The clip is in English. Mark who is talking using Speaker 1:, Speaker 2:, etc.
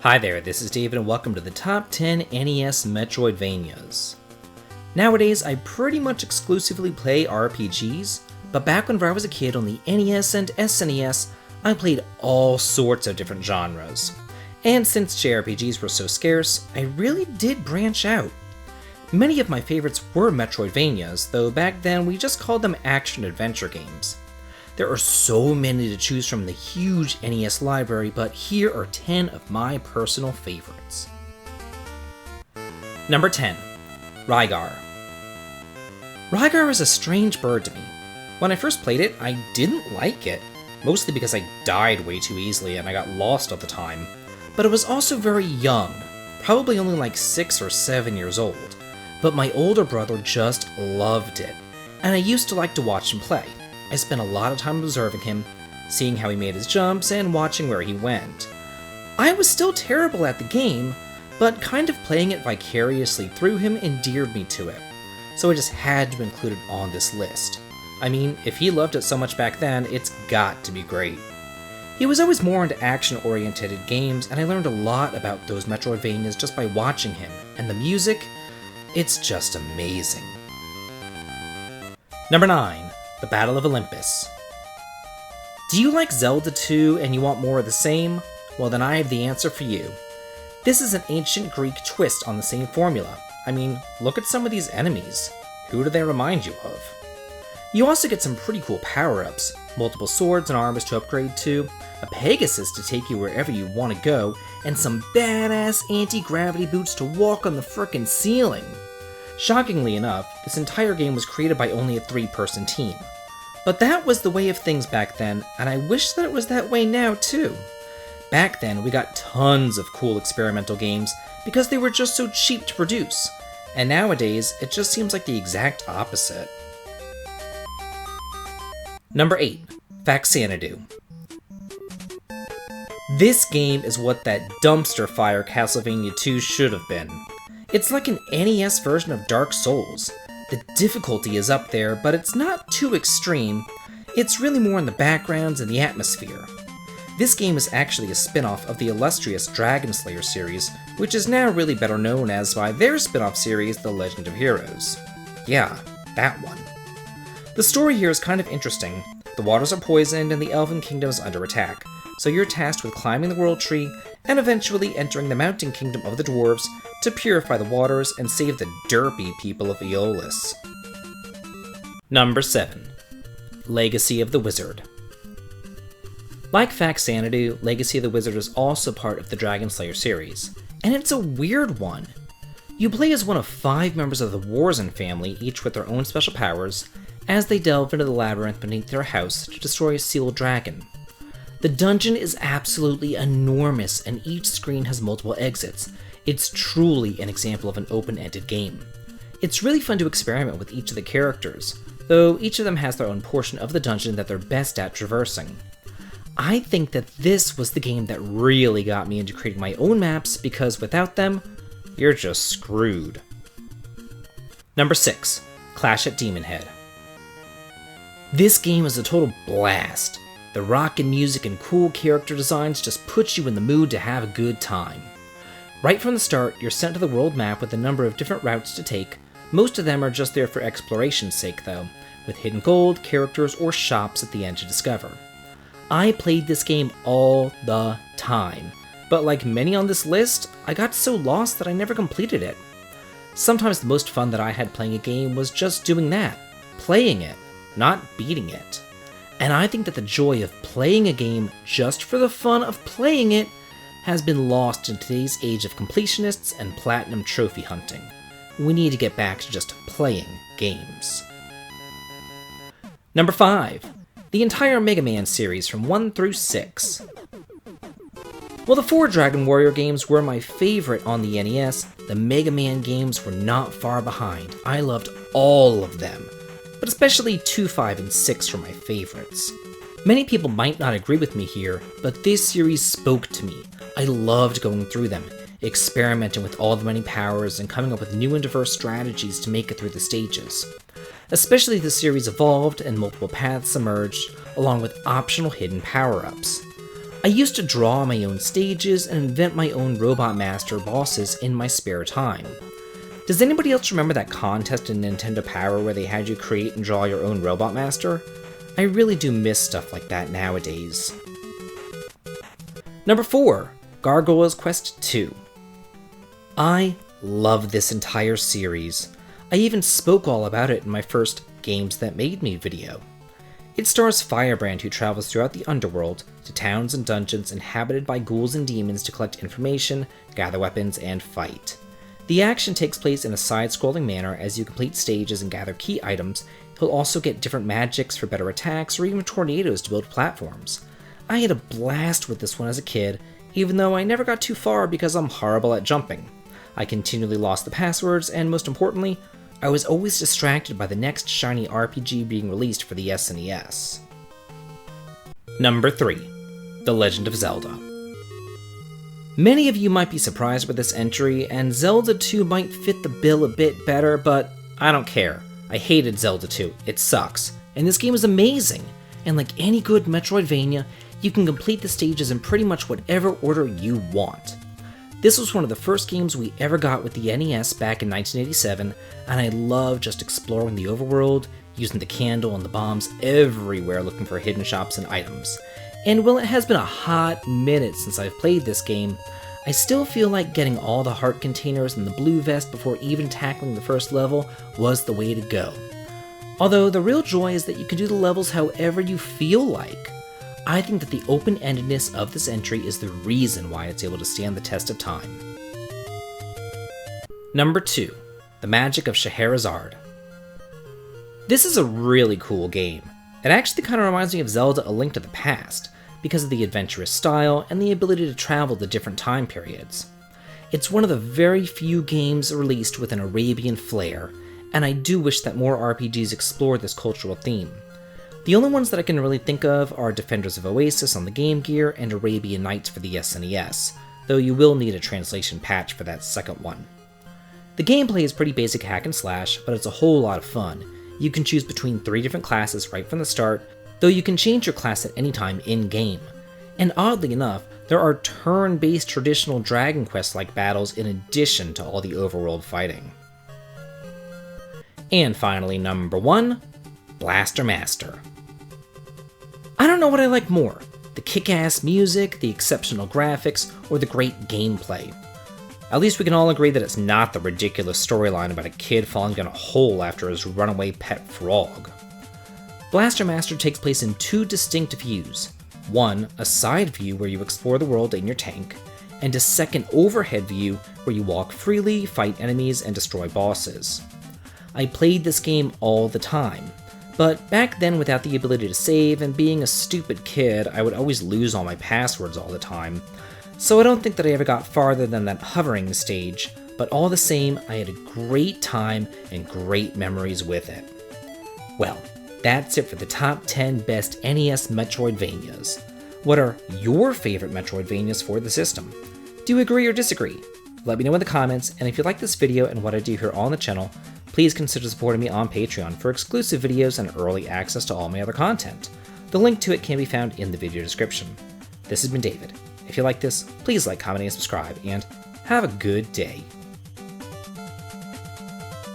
Speaker 1: Hi there, this is David and welcome to the Top 10 NES Metroidvanias. Nowadays, I pretty much exclusively play RPGs, but back whenever I was a kid on the NES and SNES, I played all sorts of different genres. And since JRPGs were so scarce, I really did branch out. Many of my favorites were Metroidvanias, though back then we just called them action-adventure games. There are so many to choose from in the huge NES library, but here are 10 of my personal favorites. Number 10. Rygar. Rygar is a strange bird to me. When I first played it, I didn't like it, mostly because I died way too easily and I got lost all the time. But it was also very young, probably only like 6 or 7 years old. But my older brother just loved it, and I used to like to watch him play. I spent a lot of time observing him, seeing how he made his jumps, and watching where he went. I was still terrible at the game, but kind of playing it vicariously through him endeared me to it, so I just had to include it on this list. I mean, if he loved it so much back then, it's got to be great. He was always more into action-oriented games, and I learned a lot about those Metroidvanias just by watching him, and the music, it's just amazing. Number 9. The Battle of Olympus. Do you like Zelda 2 and you want more of the same? Well, then I have the answer for you. This is an ancient Greek twist on the same formula. I mean, look at some of these enemies. Who do they remind you of? You also get some pretty cool power-ups, multiple swords and armors to upgrade to, a Pegasus to take you wherever you want to go, and some badass anti-gravity boots to walk on the frickin' ceiling. Shockingly enough, this entire game was created by only a 3-person team. But that was the way of things back then, and I wish that it was that way now too. Back then, we got tons of cool experimental games because they were just so cheap to produce, and nowadays, it just seems like the exact opposite. Number 8. Faxanadu. This game is what that dumpster fire Castlevania 2 should have been. It's like an NES version of Dark Souls. The difficulty is up there, but it's not too extreme. It's really more in the backgrounds and the atmosphere. This game is actually a spin-off of the illustrious Dragon Slayer series, which is now really better known as by their spin-off series, The Legend of Heroes. Yeah, that one. The story here is kind of interesting. The waters are poisoned and the Elven Kingdom is under attack, so you're tasked with climbing the World Tree and eventually entering the Mountain Kingdom of the Dwarves to purify the waters and save the derpy people of Aeolus. Number 7. Legacy of the Wizard. Like Faxanadu, Legacy of the Wizard is also part of the Dragon Slayer series, and it's a weird one. You play as one of 5 members of the Warzin family, each with their own special powers, as they delve into the labyrinth beneath their house to destroy a sealed dragon. The dungeon is absolutely enormous, and each screen has multiple exits. It's truly an example of an open-ended game. It's really fun to experiment with each of the characters, though each of them has their own portion of the dungeon that they're best at traversing. I think that this was the game that really got me into creating my own maps, because without them, you're just screwed. Number 6. Clash at Demonhead. This game is a total blast. The rockin' music and cool character designs just put you in the mood to have a good time. Right from the start, you're sent to the world map with a number of different routes to take. Most of them are just there for exploration's sake though, with hidden gold, characters, or shops at the end to discover. I played this game all the time, but like many on this list, I got so lost that I never completed it. Sometimes the most fun that I had playing a game was just doing that, playing it, not beating it. And I think that the joy of playing a game just for the fun of playing it has been lost in today's age of completionists and platinum trophy hunting. We need to get back to just playing games. Number 5. The entire Mega Man series from 1 through 6. While the 4 Dragon Warrior games were my favorite on the NES, the Mega Man games were not far behind. I loved all of them, but especially 2, 5, and 6 were my favorites. Many people might not agree with me here, but this series spoke to me. I loved going through them, experimenting with all the many powers and coming up with new and diverse strategies to make it through the stages. Especially as the series evolved and multiple paths emerged, along with optional hidden power-ups. I used to draw my own stages and invent my own Robot Master bosses in my spare time. Does anybody else remember that contest in Nintendo Power where they had you create and draw your own Robot Master? I really do miss stuff like that nowadays. Number 4. Gargoyle's Quest 2. I love this entire series. I even spoke all about it in my first Games That Made Me video. It stars Firebrand, who travels throughout the underworld to towns and dungeons inhabited by ghouls and demons to collect information, gather weapons, and fight. The action takes place in a side-scrolling manner as you complete stages and gather key items. You'll also get different magics for better attacks or even tornadoes to build platforms. I had a blast with this one as a kid, even though I never got too far because I'm horrible at jumping. I continually lost the passwords, and most importantly, I was always distracted by the next shiny RPG being released for the SNES. Number 3. The Legend of Zelda. Many of you might be surprised by this entry, and Zelda 2 might fit the bill a bit better, but I don't care. I hated Zelda 2, it sucks, and this game is amazing, and like any good Metroidvania, you can complete the stages in pretty much whatever order you want. This was one of the first games we ever got with the NES back in 1987, and I love just exploring the overworld, using the candle and the bombs everywhere looking for hidden shops and items. And while it has been a hot minute since I've played this game, I still feel like getting all the heart containers and the blue vest before even tackling the first level was the way to go. Although the real joy is that you can do the levels however you feel like. I think that the open-endedness of this entry is the reason why it's able to stand the test of time. Number 2. The Magic of Scheherazade. This is a really cool game. It actually kind of reminds me of Zelda: A Link to the Past, because of the adventurous style and the ability to travel to different time periods. It's one of the very few games released with an Arabian flair, and I do wish that more RPGs explored this cultural theme. The only ones that I can really think of are Defenders of Oasis on the Game Gear and Arabian Nights for the SNES, though you will need a translation patch for that second one. The gameplay is pretty basic hack and slash, but it's a whole lot of fun. You can choose between 3 different classes right from the start, though you can change your class at any time in-game. And oddly enough, there are turn-based traditional Dragon Quest-like battles in addition to all the overworld fighting. And finally, number 1, Blaster Master. I don't know what I like more, the kick-ass music, the exceptional graphics, or the great gameplay. At least we can all agree that it's not the ridiculous storyline about a kid falling down a hole after his runaway pet frog. Blaster Master takes place in 2 distinct views. One, a side view where you explore the world in your tank, and a second overhead view where you walk freely, fight enemies, and destroy bosses. I played this game all the time, but back then without the ability to save and being a stupid kid, I would always lose all my passwords all the time, so I don't think that I ever got farther than that hovering stage, but all the same, I had a great time and great memories with it. Well, that's it for the top 10 best NES Metroidvanias. What are your favorite Metroidvanias for the system? Do you agree or disagree? Let me know in the comments, and if you like this video and what I do here on the channel, please consider supporting me on Patreon for exclusive videos and early access to all my other content. The link to it can be found in the video description. This has been David. If you like this, please like, comment, and subscribe, and have a good day.